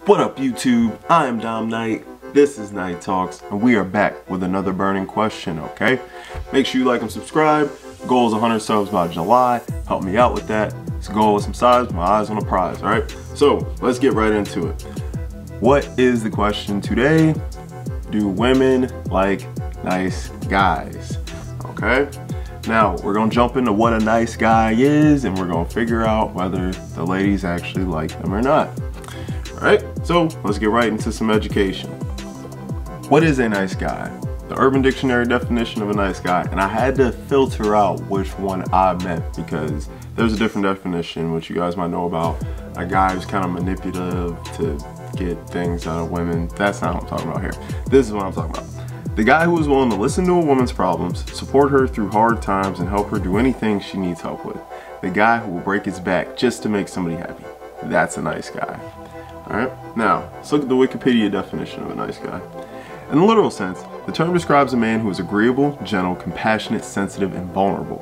What up, YouTube? I am Dom Knight. This is Night Talks, and we are back with another burning question, okay? Make sure you like and subscribe. Goal is 100 subs by July. Help me out with that. It's a goal with some size, my eyes on a prize, alright? So, let's get right into it. What is the question today? Do women like nice guys? Okay? Now, we're gonna jump into what a nice guy is, and we're gonna figure out whether the ladies actually like them or not. Alright, so let's get right into some education. What is a nice guy? The Urban Dictionary definition of a nice guy, and I had to filter out which one I meant because there's a different definition, which you guys might know about. A guy who's kind of manipulative to get things out of women. That's not what I'm talking about here. This is what I'm talking about. The guy who is willing to listen to a woman's problems, support her through hard times, and help her do anything she needs help with. The guy who will break his back just to make somebody happy. That's a nice guy. Alright, now let's look at the Wikipedia definition of a nice guy. In the literal sense, the term describes a man who is agreeable, gentle, compassionate, sensitive, and vulnerable.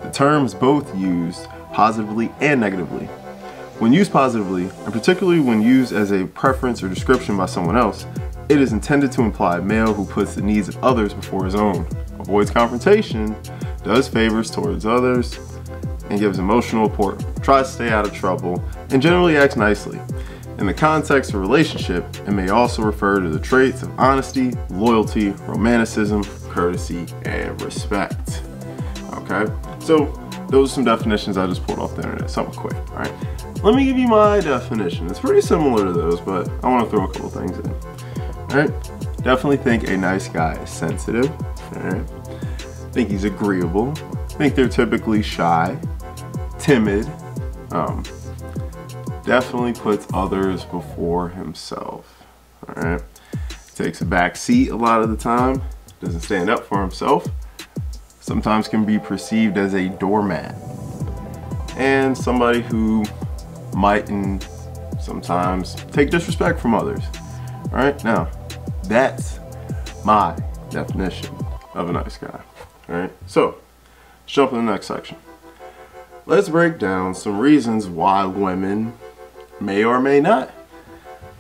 The term is both used positively and negatively. When used positively, and particularly when used as a preference or description by someone else, it is intended to imply a male who puts the needs of others before his own, avoids confrontation, does favors towards others, and gives emotional support, tries to stay out of trouble, and generally acts nicely. In the context of a relationship, it may also refer to the traits of honesty, loyalty, romanticism, courtesy, and respect. Okay, so those are some definitions I just pulled off the internet, something quick, all right? Let me give you my definition. It's pretty similar to those, but I want to throw a couple things in. All right, definitely think a nice guy is sensitive. All right, think he's agreeable. Think they're typically shy, timid. Definitely puts others before himself. All right, takes a back seat a lot of the time. Doesn't stand up for himself. Sometimes can be perceived as a doormat, and somebody who might and sometimes take disrespect from others. All right, now that's my definition of a nice guy. All right, so let's jump to the next section. Let's break down some reasons why women may or may not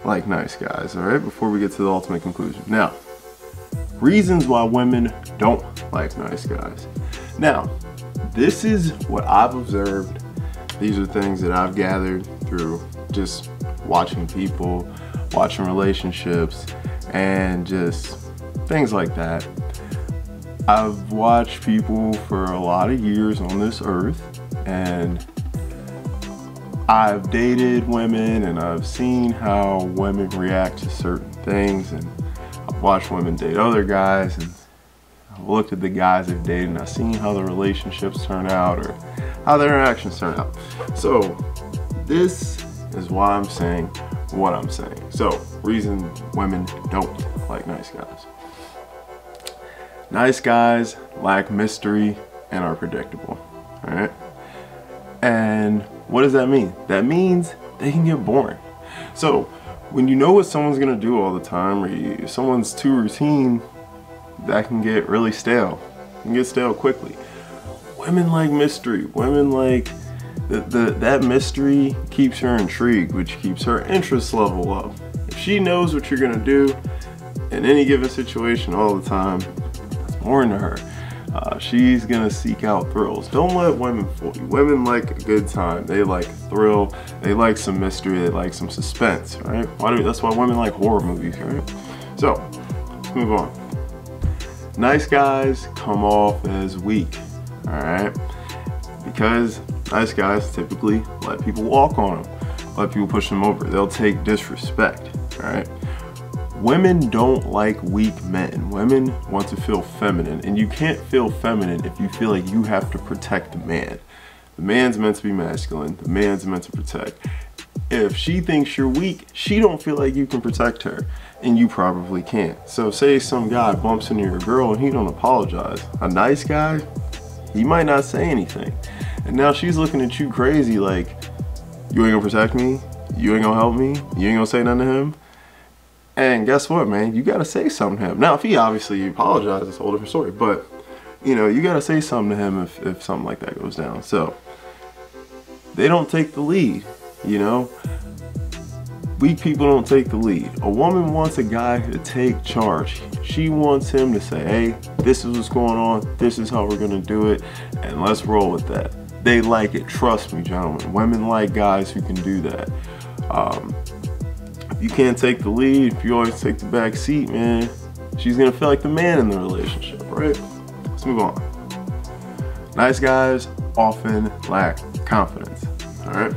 like nice guys, all right, before we get to the ultimate conclusion. Now, reasons why women don't like nice guys. Now, this is what I've observed. These are things that I've gathered through just watching people, watching relationships, and just things like that. I've watched people for a lot of years on this earth, and I've dated women, and I've seen how women react to certain things, and I've watched women date other guys, and I've looked at the guys they've dated, and I've seen how the relationships turn out or how their interactions turn out. So this is why I'm saying what I'm saying. So, reason women don't like nice guys. Nice guys lack mystery and are predictable, all right? And what does that mean? That means they can get boring. So when you know what someone's gonna do all the time, or if someone's too routine, that can get really stale. It can get stale quickly. Women like mystery. Women like that mystery keeps her intrigued, which keeps her interest level up. If she knows what you're gonna do in any given situation all the time, that's boring to her. She's gonna seek out thrills. Don't let women fool you. Women like a good time. They like thrill. They like some mystery. They like some suspense, right? That's why women like horror movies, right? So, let's move on. Nice guys come off as weak, all right? Because nice guys typically let people walk on them, let people push them over. They'll take disrespect, all right? Women don't like weak men. Women want to feel feminine, and you can't feel feminine if you feel like you have to protect the man. The man's meant to be masculine. The man's meant to protect. If she thinks you're weak, she don't feel like you can protect her, and you probably can't. So say some guy bumps into your girl and he don't apologize. A nice guy, he might not say anything. And now she's looking at you crazy like, you ain't gonna protect me? You ain't gonna help me? You ain't gonna say nothing to him? And guess what, man? You gotta say something to him. Now, if he obviously apologizes, it's a whole different story. But, you know, you gotta say something to him if something like that goes down. So, they don't take the lead, you know? weak people don't take the lead. A woman wants a guy to take charge. She wants him to say, hey, this is what's going on, this is how we're gonna do it, and let's roll with that. They like it, trust me, gentlemen. Women like guys who can do that. If you can't take the lead, if you always take the back seat, man, she's gonna feel like the man in the relationship, right? Let's move on. Nice guys often lack confidence, all right?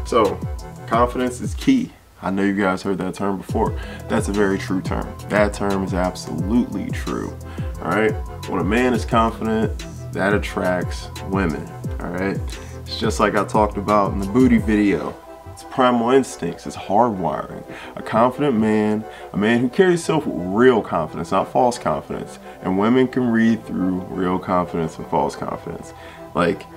So, confidence is key. I know you guys heard that term before. That's a very true term. That term is absolutely true, all right? When a man is confident, that attracts women, all right? It's just like I talked about in the booty video. It's primal instincts, it's hardwiring. A confident man, a man who carries himself with real confidence, not false confidence. And women can read through real confidence and false confidence. Like,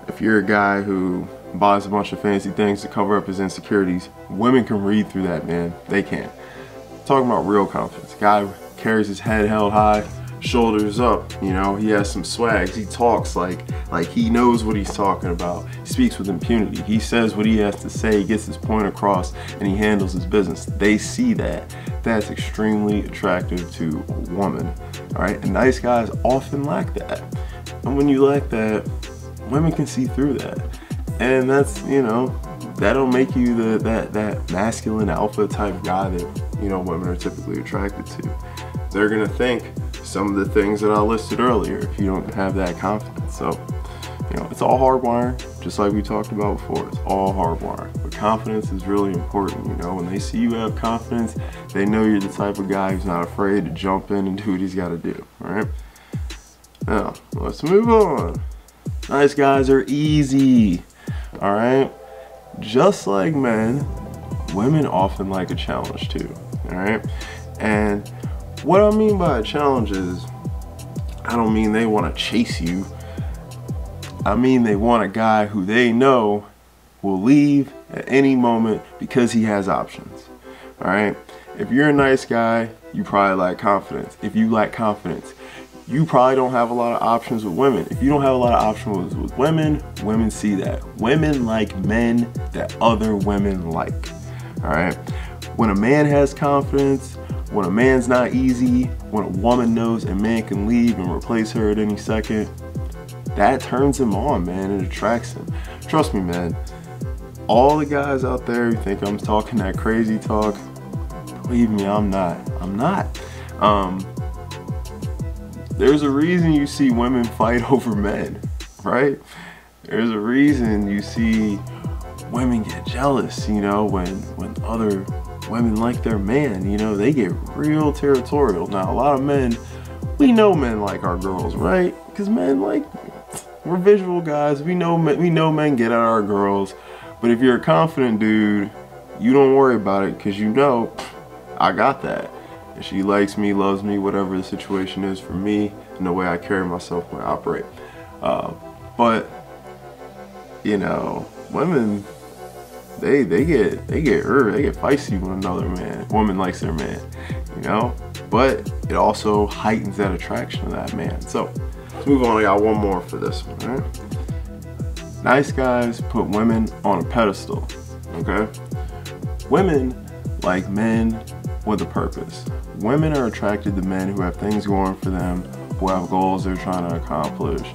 if you're a guy who buys a bunch of fancy things to cover up his insecurities, women can read through that, man. They can. Talking about real confidence. Guy carries his head held high, shoulders up, you know, he has some swags. He talks like he knows what he's talking about. He speaks with impunity. He says what he has to say, he gets his point across, and he handles his business. They see that. That's extremely attractive to a woman, all right? And nice guys often lack that. And when you lack that, women can see through that. And that's, you know, that'll make you that masculine alpha type guy that, you know, women are typically attracted to. They're gonna think some of the things that I listed earlier if you don't have that confidence. So, you know, it's all hardwiring, just like we talked about before. It's all hardwiring. But confidence is really important, you know. When they see you have confidence, they know you're the type of guy who's not afraid to jump in and do what he's gotta do, all right? Now, let's move on. Nice guys are easy, all right? Just like men, women often like a challenge too, all right? And what I mean by a challenge is, I don't mean they want to chase you. I mean they want a guy who they know will leave at any moment because he has options, all right? If you're a nice guy, you probably lack confidence. If you lack confidence, you probably don't have a lot of options with women. If you don't have a lot of options with women, women see that. Women like men that other women like, all right? When a man has confidence, when a man's not easy, when a woman knows a man can leave and replace her at any second, that turns him on, man. It attracts him. Trust me, man. All the guys out there who think I'm talking that crazy talk, believe me, I'm not. I'm not. There's a reason you see women fight over men, right? There's a reason you see women get jealous, you know, when other women like their man, you know, they get real territorial. Now, a lot of men, we know men like our girls, right? Because men like, we're visual guys. We know men get at our girls. But if you're a confident dude, you don't worry about it because you know, I got that. And she likes me, loves me, whatever the situation is for me and the way I carry myself when I operate. But, you know, women, they get feisty when another woman likes their man, you know? But it also heightens that attraction of that man. So let's move on. I got one more for this one, all right? Nice guys put women on a pedestal, okay? Women like men with a purpose. Women are attracted to men who have things going for them, who have goals they're trying to accomplish.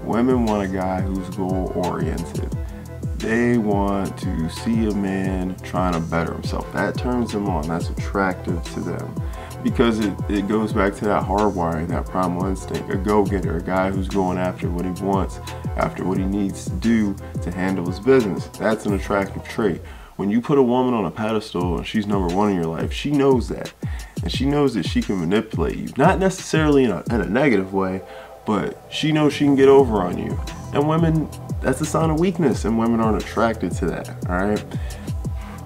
Women want a guy who's goal-oriented. They want to see a man trying to better himself. That turns them on. That's attractive to them. Because it goes back to that hardwiring, that primal instinct. A go-getter, a guy who's going after what he wants, after what he needs to do to handle his business. That's an attractive trait. When you put a woman on a pedestal and she's number one in your life, she knows that. And she knows that she can manipulate you. Not necessarily in a negative way, but she knows she can get over on you. And women, that's a sign of weakness, and women aren't attracted to that, all right?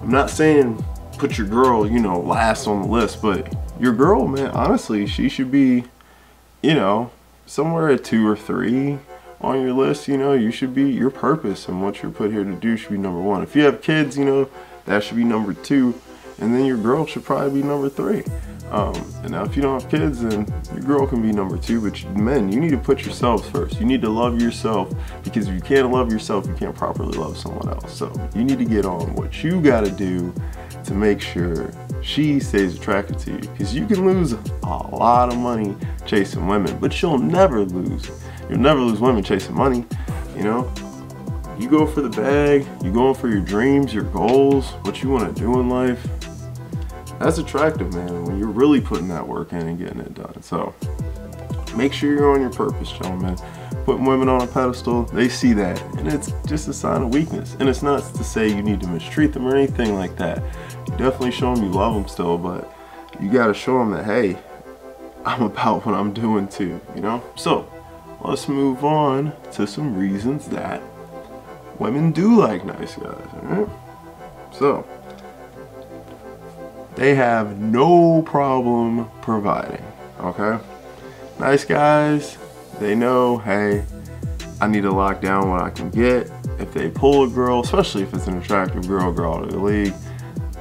I'm not saying put your girl, you know, last on the list, but your girl, man, honestly, she should be, you know, somewhere at 2 or 3 on your list. You know, you should be, your purpose and what you're put here to do should be number 1. If you have kids, you know, that should be number 2, and then your girl should probably be number 3. And now if you don't have kids, then your girl can be number 2, but men, you need to put yourselves first. You need to love yourself, because if you can't love yourself, you can't properly love someone else. So you need to get on what you gotta do to make sure she stays attracted to you, because you can lose a lot of money chasing women, but you'll never lose women chasing money. You know, you go for the bag, you going for your dreams, your goals, what you want to do in life. That's attractive, man, when you're really putting that work in and getting it done. So make sure you're on your purpose, gentlemen. Putting women on a pedestal, they see that, and it's just a sign of weakness. And it's not to say you need to mistreat them or anything like that. You definitely show them you love them still, but you got to show them that, hey, I'm about what I'm doing too, you know? So let's move on to some reasons that women do like nice guys, all right? So they have no problem providing, okay? Nice guys, they know, hey, I need to lock down what I can get. If they pull a girl, especially if it's an attractive girl out of the league,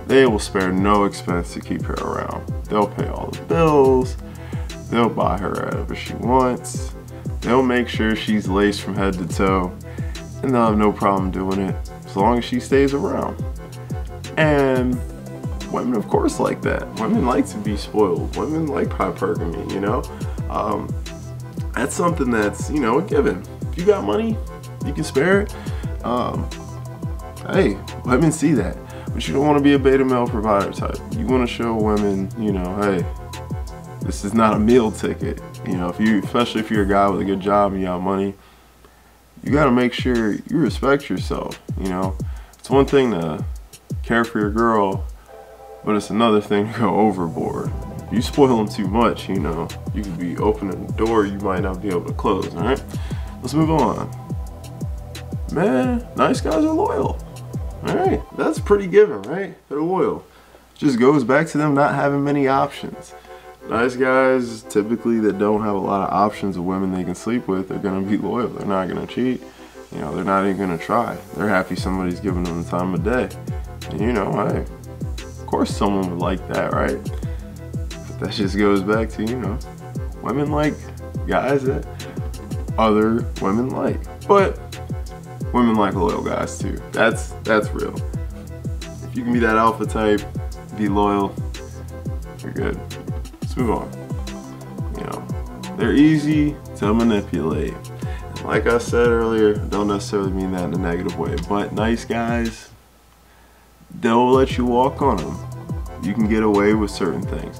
they will spare no expense to keep her around. They'll pay all the bills, they'll buy her whatever she wants, they'll make sure she's laced from head to toe, and they'll have no problem doing it as long as she stays around. And women, of course, like that. Women like to be spoiled. Women like hypergamy, you know? That's something that's, you know, a given. If you got money, you can spare it. Hey, women see that. But you don't want to be a beta male provider type. You want to show women, you know, hey, this is not a meal ticket. You know, especially if you're a guy with a good job and you have money, you got to make sure you respect yourself. You know, it's one thing to care for your girl, but it's another thing to go overboard. If you spoil them too much, you know, you could be opening a door you might not be able to close, all right? Let's move on. Man, nice guys are loyal. All right, that's pretty given, right? They're loyal. Just goes back to them not having many options. Nice guys, typically, that don't have a lot of options of women they can sleep with, they're gonna be loyal. They're not gonna cheat. You know, they're not even gonna try. They're happy somebody's giving them the time of day. And you know, hey, of course someone would like that, right? But that just goes back to, you know, women like guys that other women like. But women like loyal guys too. That's real. If you can be that alpha type, be loyal, you're good. Let's move on. You know, they're easy to manipulate. And like I said earlier, don't necessarily mean that in a negative way, but nice guys, they'll let you walk on them. You can get away with certain things.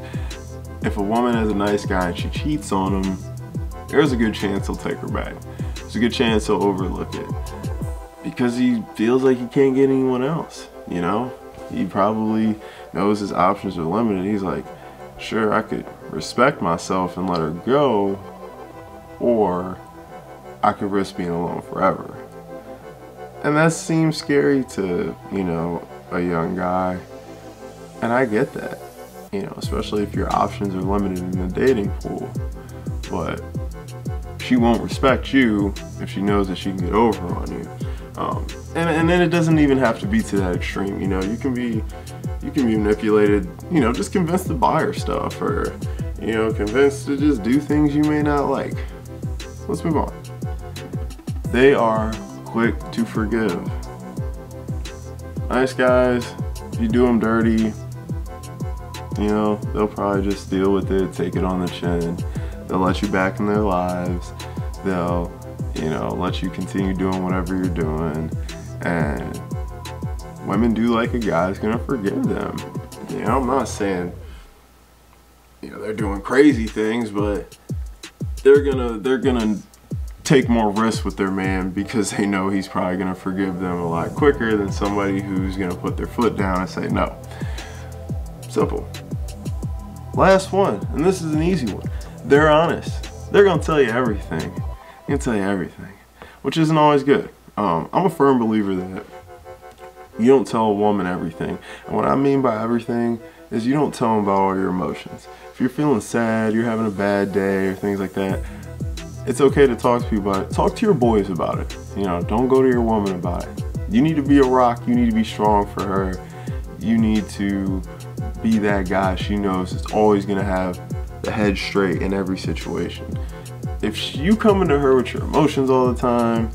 If a woman has a nice guy and she cheats on him, there's a good chance he'll take her back. There's a good chance he'll overlook it, because he feels like he can't get anyone else, you know? He probably knows his options are limited. He's like, sure, I could respect myself and let her go, or I could risk being alone forever. And that seems scary to, you know, a young guy. And I get that, you know, especially if your options are limited in the dating pool. But she won't respect you if she knows that she can get over on you. And then it doesn't even have to be to that extreme, you know. You can be manipulated, you know, just convinced to buy her stuff, or, you know, convinced to just do things you may not like. Let's move on. They are quick to forgive. Nice guys, if you do them dirty, you know, they'll probably just deal with it, take it on the chin. They'll let you back in their lives. They'll, you know, let you continue doing whatever you're doing. And women do like a guy who's gonna forgive them. You know, I'm not saying, you know, they're doing crazy things, but they're gonna take more risks with their man because they know he's probably gonna forgive them a lot quicker than somebody who's gonna put their foot down and say no. Simple. Last one, and this is an easy one. They're honest. They're gonna tell you everything. They're gonna tell you everything, which isn't always good. I'm a firm believer that you don't tell a woman everything. And what I mean by everything is you don't tell them about all your emotions. If you're feeling sad, you're having a bad day, or things like that, it's okay to talk to people about it. Talk to your boys about it. You know, don't go to your woman about it. You need to be a rock. You need to be strong for her. You need to be that guy she knows is always gonna have the head straight in every situation. If you come into her with your emotions all the time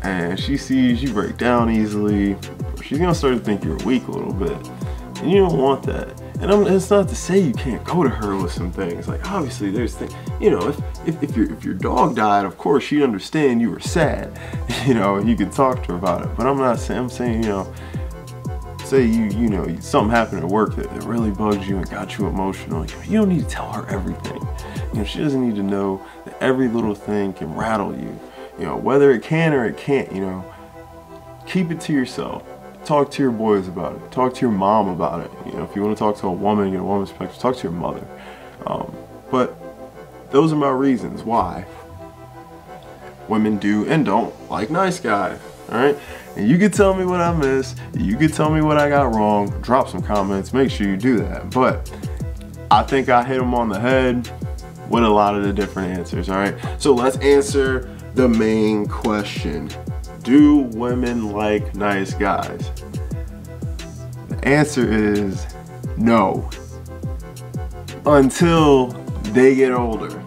and she sees you break down easily, she's gonna start to think you're weak a little bit. And you don't want that. And it's not to say you can't go to her with some things. Like, obviously there's things, you know, if your dog died, of course she'd understand you were sad. You know, you could talk to her about it. But I'm saying, you know, say you know, something happened at work that really bugs you and got you emotional. You don't need to tell her everything. You know, she doesn't need to know that every little thing can rattle you. You know, whether it can or it can't, you know, keep it to yourself. Talk to your boys about it. Talk to your mom about it. You know, if you want to talk to a woman, get a woman's perspective, talk to your mother. But those are my reasons why women do and don't like nice guys. Alright? And you can tell me what I missed. You can tell me what I got wrong. Drop some comments. Make sure you do that. But I think I hit them on the head with a lot of the different answers. Alright? So let's answer the main question. Do women like nice guys? The answer is no. Until they get older.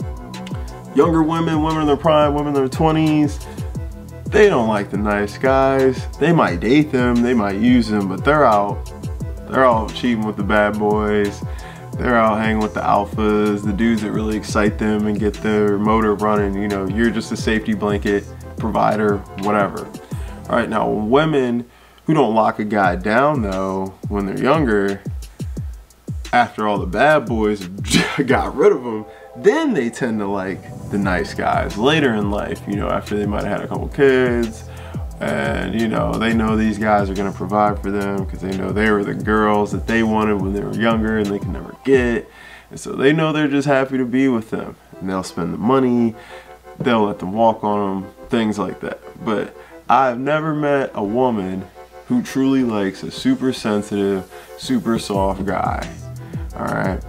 Younger women, women in their prime, women in their 20s, they don't like the nice guys. They might date them, they might use them, but they're out cheating with the bad boys. They're out hanging with the alphas, the dudes that really excite them and get their motor running. You know, you're just a safety blanket, provider, whatever. All right, now women who don't lock a guy down though, when they're younger, after all the bad boys got rid of them, then they tend to like the nice guys later in life, you know, after they might have had a couple kids and, you know, they know these guys are gonna provide for them because they know they were the girls that they wanted when they were younger and they can never get. And so they know they're just happy to be with them and they'll spend the money, they'll let them walk on them, things like that. But I've never met a woman who truly likes a super sensitive, super soft guy. All right.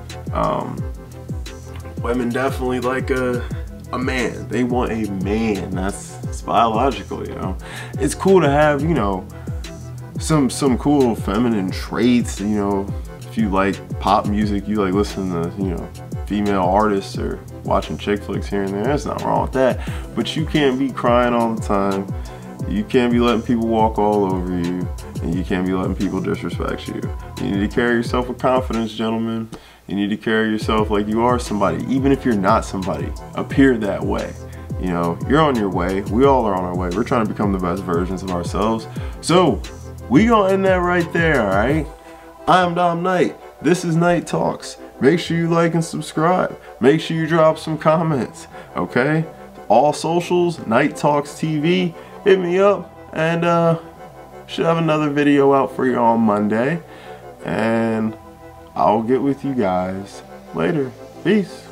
Women definitely like a man. They want a man. It's biological, you know. It's cool to have, you know, some cool feminine traits, you know. If you like pop music, you like listening to, you know, female artists or watching chick flicks here and there. There's nothing wrong with that. But you can't be crying all the time. You can't be letting people walk all over you. And you can't be letting people disrespect you. You need to carry yourself with confidence, gentlemen. You need to carry yourself like you are somebody. Even if you're not somebody, appear that way. You know, you're on your way. We all are on our way. We're trying to become the best versions of ourselves. So, we gonna end that right there, alright? I'm Dom Knight. This is Night Talks. Make sure you like and subscribe. Make sure you drop some comments, okay? All socials, NightTalksTV. Hit me up and should have another video out for you on Monday. And I'll get with you guys later. Peace.